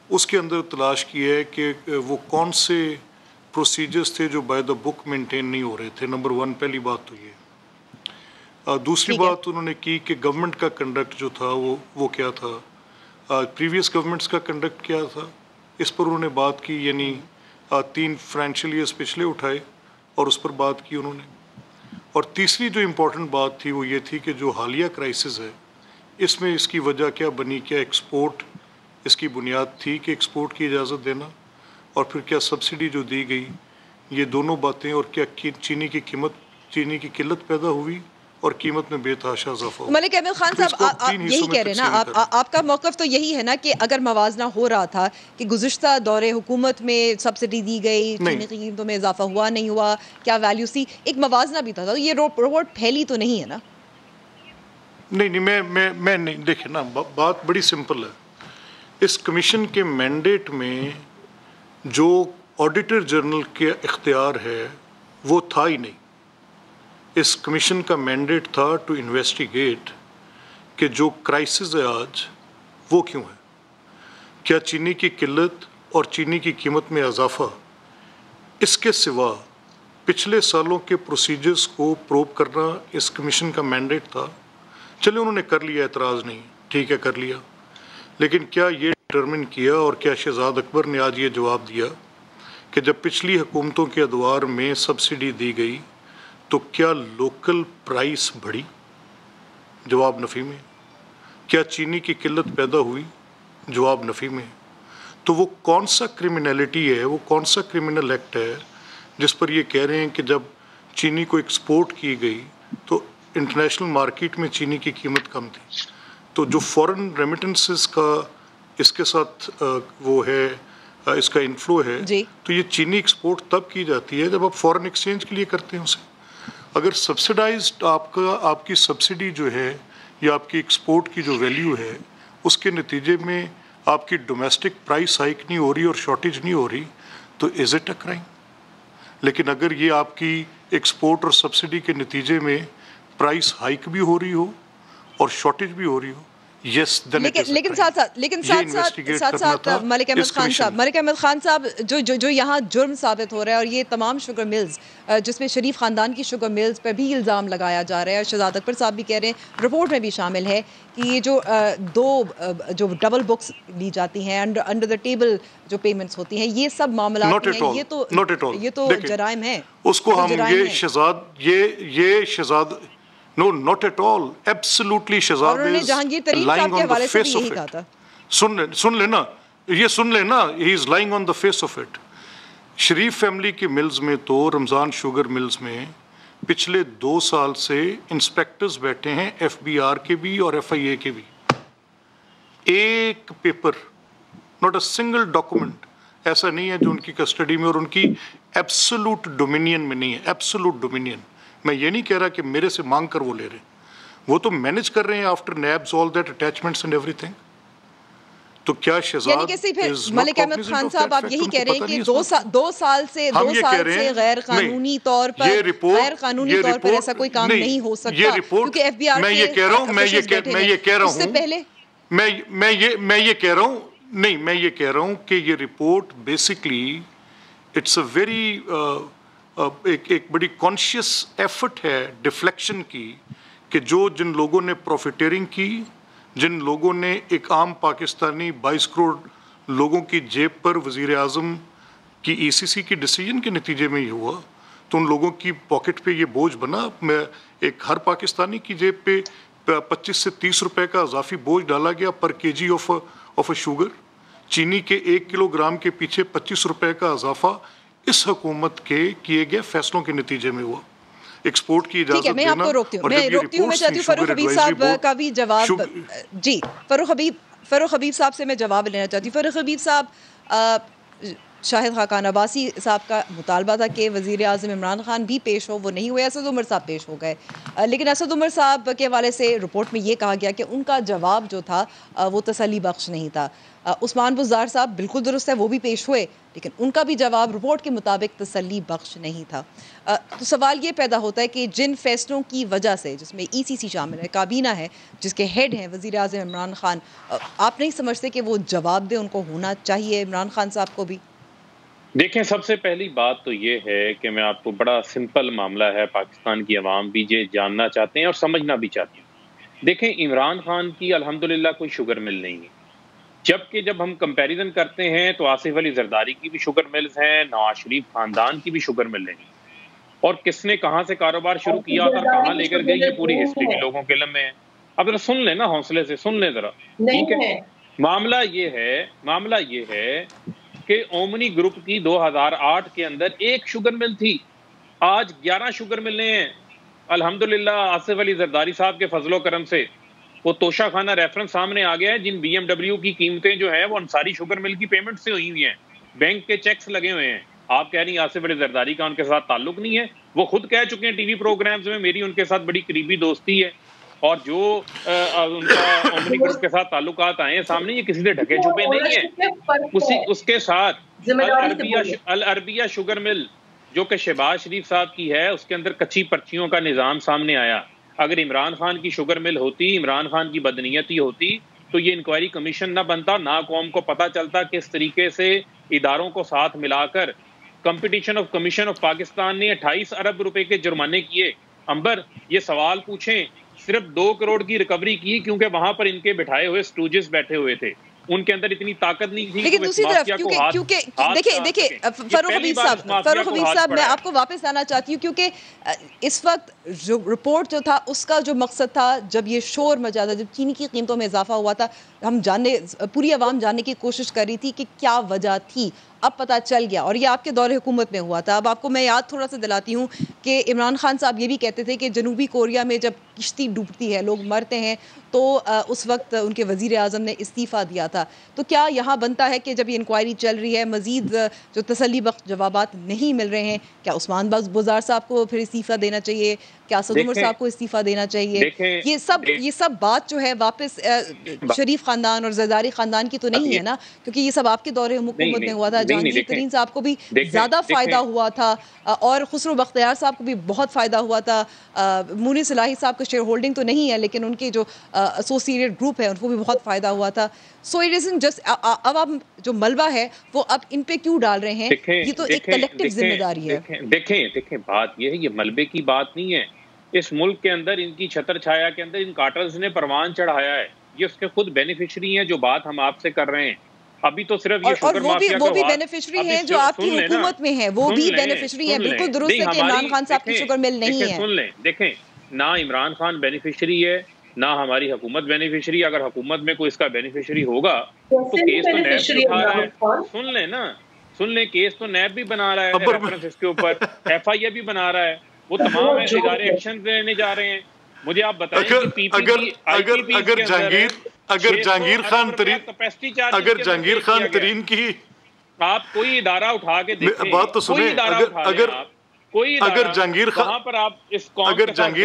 اس کے اندر تلاش کی ہے کہ وہ کون سے پروسیجرز تھے جو بائی دا بک مینٹین نہیں ہو رہے تھے. نمبر 1 پہلی بات تو یہ. دوسری بات انہوں نے کی کہ گورنمنٹ کا کنڈکٹ جو تھا وہ کیا تھا, پریویس گورنمنٹس کا کنڈکٹ کیا تھا, اس پر انہوں نے بات کی. یعنی 3 فائنینشیل ایئرز پچھلے اٹھائے اور اس پر بات کی انہوں نے. اور تیسری جو امپورٹنٹ بات تھی وہ یہ تھی کہ جو حالیہ کرائسس ہے اس میں اس کی وجہ کیا بنی, کیا ایکسپورٹ اس کی بنیاد تھی کہ ایکسپورٹ کی اجازت دینا, اور پھر کیا سبسڈی جو دی گئی, یہ دونوں باتیں, اور کیا چینی کی قلت پیدا ہوئی اور قیمت میں بے تحاشا اضافہ ہو. ملک احمد خان صاحب آپ یہی کہہ رہے ہیں نا, آپ کا موقف تو یہی ہے نا کہ اگر موازنہ ہو رہا تھا کہ گزشتہ دور حکومت میں سبسڈی دی گئی, چینی کی قیمتوں میں اضافہ ہوا نہیں ہوا, کیا ویلیو سی, ایک موازنہ بھی تھا, تو یہ رپورٹ پھیلی تو نہیں ہے نا؟ نہیں, میں نہیں. دیکھیں نا, بات بڑی سمپل ہے. اس کمیشن کے مینڈیٹ میں جو آڈیٹر جنرل کے اختیار ہے وہ تھا ہی نہیں. اس کمیشن کا مینڈیٹ تھا ٹو انویسٹیگیٹ کہ جو کرائسس ہے آج وہ کیوں ہے, کیا چینی کی قلت اور چینی کی قیمت میں اضافہ, اس کے سوا پچھلے سالوں کے پروسیجرز کو پروب کرنا اس کمیشن کا مینڈیٹ تھا. چلے انہوں نے کر لیا, اعتراض نہیں, ٹھیک ہے کر لیا, لیکن کیا یہ ڈٹرمن کیا اور کیا شہزاد اکبر نے آج یہ جواب دیا کہ جب پچھلی حکومتوں کے ادوار میں سبسڈی دی گئی تو کیا لوکل پرائس بڑھی؟ جواب نفی میں. کیا چینی کی قلت پیدا ہوئی؟ جواب نفی میں. تو وہ کون سا کرمنلٹی ہے, وہ کون سا کرمنل ایکٹ ہے جس پر یہ کہہ رہے ہیں کہ جب چینی کو ایکسپورٹ کی گئی تو انٹرنیشنل مارکیٹ میں چینی کی قیمت کم تھی؟ تو جو فورن ریمیٹنسز کا اس کے ساتھ وہ ہے اس کا انفلو ہے تو یہ چینی ایکسپورٹ تب کی جاتی ہے جب آپ فورن ایکسچینج کے لیے کرتے ہیں اسے. اگر سبسڈائزڈ آپ کی سبسڈی جو ہے یا آپ کی ایکسپورٹ کی جو ویلیو ہے اس کے نتیجے میں آپ کی ڈومیسٹک پرائس ہائک نہیں ہو رہی اور شارٹیج نہیں ہو رہی تو از اٹ اے کرائم. لیکن اگر یہ آپ کی ایکسپورٹ اور سبسڈی کے نتیجے میں پرائس ہائک بھی ہو رہی ہو اور شارٹیج بھی ہو رہی ہو لیکن ساتھ ساتھ ملک احمد خان صاحب جو یہاں جرم ثابت ہو رہا ہے اور یہ تمام شوگر ملز جس میں شریف خاندان کی شوگر ملز پہ بھی الزام لگایا جا رہا ہے اور شہزاد اکبر صاحب بھی کہہ رہے ہیں رپورٹ میں بھی شامل ہے کہ یہ جو ڈبل بکس لی جاتی ہیں انڈر دا ٹیبل جو پیمنٹس ہوتی ہیں یہ سب معاملات ہیں یہ تو جرائم ہیں. اس کو ہم یہ Shahzad No, not at all. Absolutely Shehzad is lying on the face of it. سن لینا he is lying on the face of it. Sharif family کی ملز میں تو رمضان شوگر ملز میں پچھلے 2 سال سے انسپیکٹرز بیٹھے ہیں FBR کے بھی اور FIA کے بھی. ایک paper not a single document ایسا نہیں ہے جو ان کی کسٹڈی میں اور ان کی ایبسولوٹ ڈومینین میں نہیں ہے. ایبسولوٹ ڈومینین میں یہ نہیں کہہ رہا کہ میرے سے مانگ کر وہ لے رہے ہیں وہ تو مینج کر رہے ہیں after nibs all that attachments and everything. تو کیا شہزاد ملک احمد خان صاحب آپ یہی کہہ رہے ہیں کہ 2 سال سے غیر قانونی طور پر ایسا کوئی کام نہیں ہو سکتا کیونکہ ایف بی آر میں یہ کہہ رہا ہوں کہ یہ report basically it's a very ایک بڑی کانشیس ایفرٹ ہے ڈیفلیکشن کی کہ جن لوگوں نے پروفیٹیرنگ کی جن لوگوں نے ایک عام پاکستانی 22 کروڑ لوگوں کی جیب پر وزیر اعظم کی ECC کی ڈیسیجن کے نتیجے میں یہ ہوا تو ان لوگوں کی پاکٹ پہ یہ بوجھ بنا. ایک ہر پاکستانی کی جیب پہ 25 سے 30 روپے کا اضافی بوجھ ڈالا گیا پر KG آف اے شوگر. چینی کے 1 کلو گرام کے پیچھے 25 روپے کا اضافہ اس حکومت کے کیے گئے فیصلوں کے نتیجے میں ہوا. ایکسپورٹ کی اجازت دینا. میں آپ کو روکتی ہوں میں چاہتی ہوں فاروق حبیب صاحب کا بھی جواب. جی فاروق حبیب صاحب سے میں جواب لینا چاہتی ہوں. فاروق حبیب صاحب شاہد خاقان عباسی صاحب کا مطالبہ تھا کہ وزیر اعظم عمران خان بھی پیش ہو, وہ نہیں ہوئے. اسد عمر صاحب پیش ہو گئے لیکن اسد عمر صاحب کے حوالے سے رپورٹ میں یہ کہا گیا کہ ان کا جواب جو تھا وہ تسلی بخش نہیں تھا. عثمان بزدار صاحب بالکل درست ہے وہ بھی پیش ہوئے لیکن ان کا بھی جواب رپورٹ کے مطابق تسلی بخش نہیں تھا. تو سوال یہ پیدا ہوتا ہے کہ جن فیصلوں کی وجہ سے جس میں ECC شامل ہے, کابینہ ہے جس کے ہیڈ ہیں وزیر اعظم عمران خان, آپ نہیں سمجھتے کہ وہ جواب دیں, ان کو ہونا چاہیے عمران خان صاحب کو بھی؟ دیکھیں سب سے پہلی بات تو یہ ہے کہ میں آپ کو بڑا سمپل معاملہ ہے, پاکستان کی عوام بھی یہ جاننا چاہتے ہیں اور سمجھنا بھی چاہتے ہیں. دیکھیں عمران خان کی الحمدللہ کوئی شوگر مل نہیں ہے, جبکہ جب ہم کمپیریزن کرتے ہیں تو آصف علی زرداری کی بھی شوگر ملز ہیں, نواز شریف خاندان کی بھی شوگر مل ہیں, اور کس نے کہاں سے کاروبار شروع کیا اور کہاں لے کر گئی یہ پوری ہسٹری بھی لوگوں کے علم میں ہے. اب ذرا سن لیں نا, حوصلے سے سن لیں ذرا, ٹھیک ہے. معاملہ یہ ہے کہ اومنی گروپ کی 2008 کے اندر 1 شوگر مل تھی, آج 11 شوگر ملیں ہیں الحمدللہ آصف علی زرداری صاحب کے فضل و کرم سے. وہ توشہ خانہ ریفرنس سامنے آ گیا ہے, جن BMW کی قیمتیں جو ہیں وہ انصاری شوگر مل کی پیمنٹ سے ہوئی ہیں, بینک کے چیکس لگے ہوئے ہیں. آپ کہہ رہی ہیں آصف علی زرداری کا ان کے ساتھ تعلق نہیں ہے, وہ خود کہہ چکے ہیں ٹی وی پروگرامز میں میری ان کے ساتھ بڑی قریبی دوستی ہے, اور جو ان کا اومنی گروپ کے ساتھ تعلقات آئے ہیں سامنے یہ کسی سے ڈھکے چھپے نہیں ہیں. اس کے ساتھ العربیہ شوگر مل جو کہ شہباز شریف صاحب کی ہے, اس کے اندر کچی پرچیوں کا نظام سامنے آیا. اگر عمران خان کی شوگر مل ہوتی, عمران خان کی بدنیتی ہوتی تو یہ انکوائری کمیشن نہ بنتا, نہ قوم کو پتہ چلتا کس طریقے سے اداروں کو ساتھ ملا کر competition of commission of Pakistan نے 28 ارب روپے کے جرمانے کیے. امبر یہ سوال پوچھیں, صرف 2 کروڑ کی ریکوری کی کیونکہ وہاں پر ان کے بٹھائے ہوئے سٹوجز بیٹھے ہوئے تھے, ان کے اندر اتنی طاقت نہیں تھی. لیکن دوسری طرف کیونکہ دیکھیں فاروق حبیب صاحب میں آپ کو واپس لانا چاہتی ہوں کیونکہ اس وقت جو رپورٹ جو تھا اس کا جو مقصد تھا, جب یہ شور مچا تھا, جب چینی کی قیمتوں میں اضافہ ہوا تھا, ہم پوری عوام جاننے کی کوشش کر رہی تھی کہ کیا وجہ تھی. اب پتہ چل گیا, اور یہ آپ کے دور حکومت میں ہوا تھا. اب آپ کو میں یاد تھوڑا سا دلاتی ہوں کہ عمران خان صاحب یہ بھی کہتے تھے کہ جنوبی کوریا میں جب کشتی ڈوبتی ہے, لوگ مرتے ہیں, تو اس وقت ان کے وزیر اعظم نے استعفیٰ دیا تھا. تو کیا یہاں بنتا ہے کہ جب یہ انکوائری چل رہی ہے, مزید جو تسلی بخش جوابات نہیں مل رہے ہیں, کیا عثمان بزدار صاحب کو پھر استعفیٰ دینا چاہیے, کیا اسد عمر صاحب کو استعفیٰ دینا چاہیے؟ یہ سب بات جو ہے واپس شریف خاندان اور زرداری خاندان کی تو نہیں ہے نا, کیونکہ یہ سب آپ کے دور حکومت میں ہوا تھا. جہانگیر ترین صاحب کو بھی زیادہ فائدہ ہوا تھا, اور خسرو بختیار صاحب کو بھی بہت فائدہ ہوا تھا. مونس الہی صاحب کا شیئر ہولڈنگ تو نہیں ہے, لیکن ان کے جو ایسوسیٹڈ گروپ ہے ان کو بھی بہت فائدہ ہوا تھا. سو اٹ ازنٹ جسٹ, اب آپ جو ملبہ ہے وہ اب ان پہ کیوں ڈال رہے ہیں؟ یہ تو ایک کلیکٹیو ذمہ داری ہے. دیکھیں بات یہ ہے, یہ ملبے کی بات نہیں ہے. اس ملک کے اندر ان کی چھتر چھایا کے اندر ان کاٹرز نے پروان چڑھایا ہے, یہ اس کے خود بینیفیشری ہیں جو بات ہم آپ سے کر رہے ہیں. ابھی تو صرف یہ شوگر مافیا وہ بھی بینیفیشری ہیں جو آپ کی حکومت میں ہیں, وہ بھی بینیفیشری ہیں. بالکل درست ہے کہ عمران خان صاحب کی شوگر مل نہیں ہے. سن لیں, دیکھیں نہ عمران خان بینیفیشری ہے نہ ہماری حکومت بینیفیشری. اگر حکومت میں کوئی اس کا بینیفیشری ہوگا تو کیس تو نیب بھی اٹھا رہا ہے. سن لیں کیس تو نیب بھی بنا رہا ہے ریفرنس اس کے اوپر, ایف آئی اے بھی بنا رہا ہے, وہ تمام ادارے ایکشن لینے جا رہے ہیں. مجھے آپ بتائیں کہ پی پی پی اگر جہانگیر خان ترین کی آپ کوئی ادارہ اٹھا کے دیکھیں, بات تو سنیں, اگر جہانگیر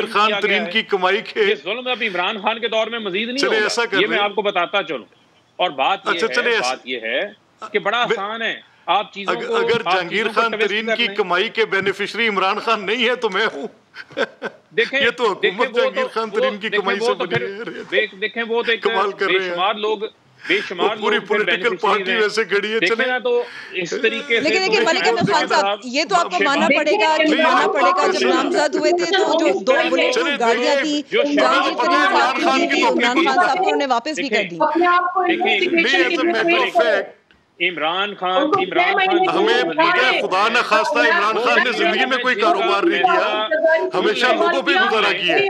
خان ترین کی کمائی کے ظلم اب عمران خان کے دور میں مزید نہیں ہوگا, یہ میں آپ کو بتاتا چلوں. اور بات یہ ہے کہ بڑا آسان ہے آپ چیزوں کو, اگر جہانگیر خان ترین کی کمائی کے بینیفیشری عمران خان نہیں ہے تو میں ہوں. یہ تو حکومت جہانگیر خان ترین کی کمائی سے بنی ہے. دیکھیں وہ تو بے شمار لوگ پوری پولیٹیکل پارٹی ویسے کھڑی ہے. چلیں تو اس طریقے سے لیکن ملک احمد خان صاحب یہ تو آپ کو ماننا پڑے گا جب نامزد ہوئے تھے تو جو 2 بلیٹ پروف گاڑیاں تھی جہانگیر ترین صاحب کی دی تھی, عمران خان صاحب کو انہوں نے واپس بھی کر دی. عمران خان ہمیں بغیر خدا نہ خواستہ عمران خان نے زندگی میں کوئی کاروبار نہیں کیا, ہمیشہ لوگوں پہ گزارا کیا ہے.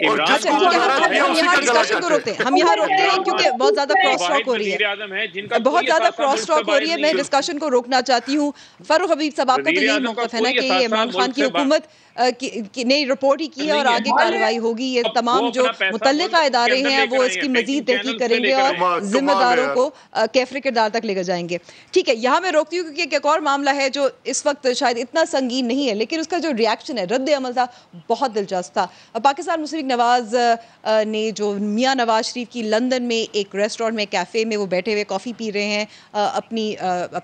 اور جس کو گزارا کیا اسی کا گلا کاٹے. ہم یہاں روکتے ہیں کیونکہ بہت زیادہ کراس ٹاک ہو رہی ہے. میں ڈسکشن کو روکنا چاہتی ہوں. فاروق حبیب صاحب آپ کا تو یہی موقف ہے نا کہ یہ عمران خان کی حکومت نے رپورٹ ہی کی ہے اور آگے کارروائی ہوگی. یہ تمام جو متعلقہ ادارے ہیں وہ اس کی مزید تحقیق کریں گے اور ذمہ داروں کو کیفر کردار تک لے کر جائیں گے. ٹھیک ہے, یہاں میں روکتی ہوں کیونکہ ایک اور معاملہ ہے جو اس وقت شاید اتنا سنگین نہیں ہے, لیکن اس کا جو ریاکشن ہے, رد عمل تھا, بہت دلچسپ تھا. پاکستان مسلم لیگ نواز نے جو میاں نواز شریف کی لندن میں ایک ریسٹورینٹ میں, کیفے میں وہ بیٹھے ہوئے کافی پی رہے ہیں اپنی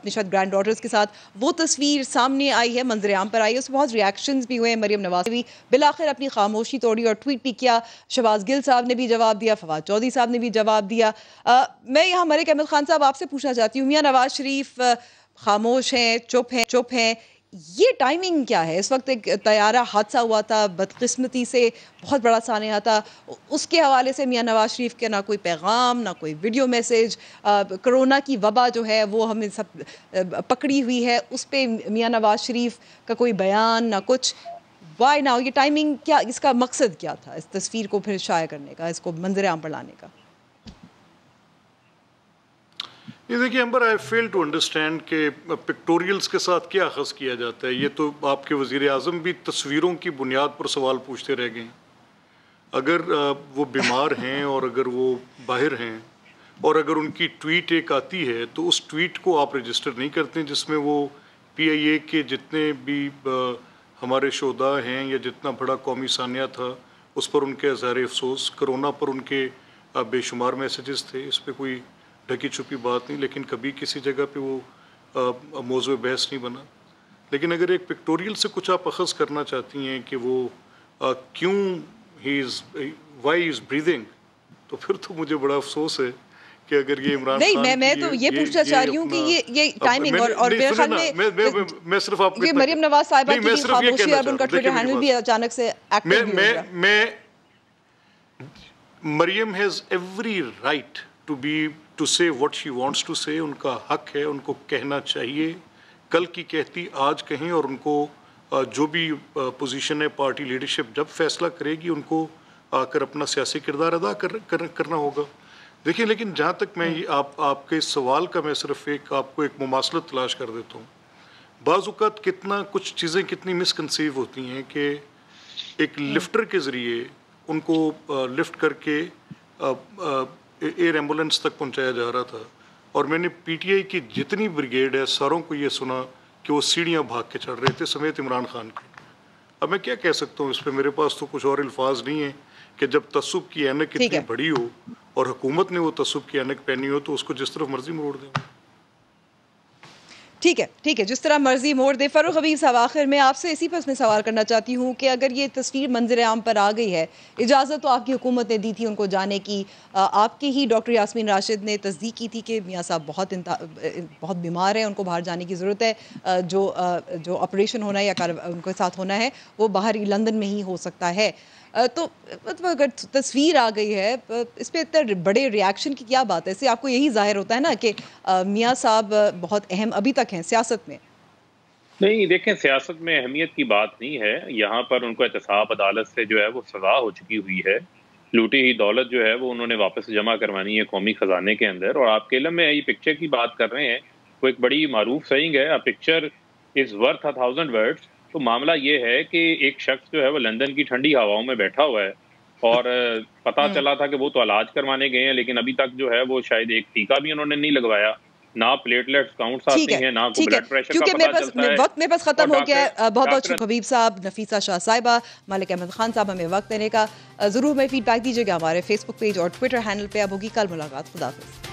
شاید گرینڈ ڈاٹرز کے ساتھ, وہ تصویر سامنے آئی ہے, منظر عام پر آئی ہے. اس میں بہت ریاکشنز بھی ہوئے. مریم نواز بھی بالآخر اپنی خاموشی توڑی اور ٹویٹ بھی کیا. شہباز گل صاحب نے بھی جواب دیا, فواد چودھری صاحب نے بھی جواب دیا. میں یہاں ملک احمد خان صاحب آپ سے پوچھنا چاہتی ہوں, میاں نواز شریف خاموش ہیں, چپ ہیں, یہ ٹائمنگ کیا ہے؟ اس وقت ایک طیارہ حادثہ ہوا تھا, بدقسمتی سے بہت بڑا سانحہ تھا, اس کے حوالے سے میاں نواز شریف کے نہ کوئی پیغام, نہ کوئی ویڈیو میسیج. کرونا کی وبا جو ہے وہ ہمیں سب پکڑی ہوئی ہے, اس پہ میاں نواز شریف کا کوئی بیان نہ کچھ. Y now? یہ ٹائمنگ کیا, اس کا مقصد کیا تھا اس تصویر کو پھر شائع کرنے کا, اس کو منظر عام پر لانے کا؟ یہ دیکھیے امبر, آئی فیل ٹو انڈرسٹینڈ کہ پکٹوریلز کے ساتھ کیا اخذ کیا جاتا ہے. یہ تو آپ کے وزیر اعظم بھی تصویروں کی بنیاد پر سوال پوچھتے رہ گئے. اگر وہ بیمار ہیں اور اگر وہ باہر ہیں اور اگر ان کی ٹویٹ ایک آتی ہے تو اس ٹویٹ کو آپ رجسٹر نہیں کرتے جس میں وہ پی آئی اے کے جتنے بھی ہمارے شہداء ہیں یا جتنا بڑا قومی سانحہ تھا اس پر ان کے اظہار افسوس, کرونا پر ان کے بے شمار میسیجز تھے. اس پہ کوئی ڈھکی چھپی بات نہیں, لیکن کبھی کسی جگہ پہ وہ موضوع بحث نہیں بنا. لیکن اگر ایک پکٹوریل سے کچھ آپ اخذ کرنا چاہتی ہیں کہ وہ کیوں وائی از بریدنگ, تو پھر تو مجھے بڑا افسوس ہے کہ اگر یہ عمران خان نہیں, میں تو یہ پوچھنا چاہ رہی ہوں کہ یہ ٹائمنگ اور میرے خیال میں صرف آپ کو یہ مریم نواز صاحبہ کی خاموشی اور ان کا ٹویٹر ہینڈل بھی اچانک سے ایکٹیو بھی ہو میں مریم ہیز ایوری رائٹ ٹو سے واٹ شی وانٹس ٹو سے. ان کا حق ہے, ان کو کہنا چاہیے, کل کی کہتی آج کہیں, اور ان کو جو بھی پوزیشن ہے پارٹی لیڈرشپ جب فیصلہ کرے گی ان کو آ کر اپنا سیاسی کردار ادا کرنا ہوگا. دیکھیں لیکن جہاں تک میں آپ کے اس سوال کا میں صرف آپ کو ایک مماثلت تلاش کر دیتا ہوں. بعض اوقات کچھ چیزیں کتنی مس کنسیو ہوتی ہیں کہ ایک لفٹر کے ذریعے ان کو لفٹ کر کے ایئر ایمبولینس تک پہنچایا جا رہا تھا, اور میں نے پی ٹی آئی کی جتنی بریگیڈ ہے ساروں کو یہ سنا کہ وہ سیڑھیاں بھاگ کے چڑھ رہے تھے سمیت عمران خان کے. اب میں کیا کہہ سکتا ہوں اس پہ, میرے پاس تو کچھ اور الفاظ نہیں ہیں کہ جب تعصب کی اینک اتنی بڑی ہو اور حکومت نے وہ تعصب کی اینک پہنی ہو تو اس کو جس طرف مرضی موڑ دیں. ٹھیک ہے, جس طرح مرضی موڑ دے. فاروق حبیب صاحب, آخر میں آپ سے اسی پر میں سوال کرنا چاہتی ہوں کہ اگر یہ تصویر منظر عام پر آ گئی ہے, اجازت تو آپ کی حکومت نے دی تھی ان کو جانے کی, آپ کے ہی ڈاکٹر یاسمین راشد نے تصدیق کی تھی کہ میاں صاحب بہت بیمار ہیں, ان کو باہر جانے کی ضرورت ہے, جو آپریشن ہونا ہے یا ان کے ساتھ ہونا ہے وہ باہر ہی لندن میں ہی ہو سکتا ہے. تو اگر تصویر آ گئی ہے اس پہ اتنے بڑے ریاکشن کی کیا بات ہے؟ اس سے آپ کو یہی ظاہر ہوتا ہے نا کہ میاں صاحب بہت اہم ابھی تک ہیں سیاست میں. نہیں دیکھیں, سیاست میں اہمیت کی بات نہیں ہے. یہاں پر ان کو احتساب عدالت سے جو ہے وہ سزا ہو چکی ہوئی ہے. لوٹی ہوئی دولت جو ہے وہ انہوں نے واپس جمع کروانی ہے قومی خزانے کے اندر. اور آپ کے علم میں یہ پکچر کی بات کر رہے ہیں, وہ ایک بڑی معروف سیئنگ ہے, پکچر از ورتھ 1000 ورڈز. تو معاملہ یہ ہے کہ ایک شخص جو ہے وہ لندن کی ٹھنڈی ہواؤں میں بیٹھا ہوا ہے اور پتا چلا تھا کہ وہ تو علاج کروانے گئے ہیں, لیکن ابھی تک جو ہے وہ شاید ایک ٹیکہ بھی انہوں نے نہیں لگوایا, نہ پلیٹلیٹس کاؤنٹس آتے ہیں, نہ کوئی بلڈ پریشر کا پتہ چلتا ہے. وقت میں بس ختم ہو گیا ہے. بہت بہت شکریہ حبیب صاحب, نفیسہ شاہ صاحبہ, مالک احمد خان صاحب, ہمیں وقت دینے کا. ضرور میں فیڈ بیک دیجیے گا ہمارے فیس بک پیج اور ٹویٹر ہینڈل پہ. اب ہوگی کل ملاقات. خدا حافظ.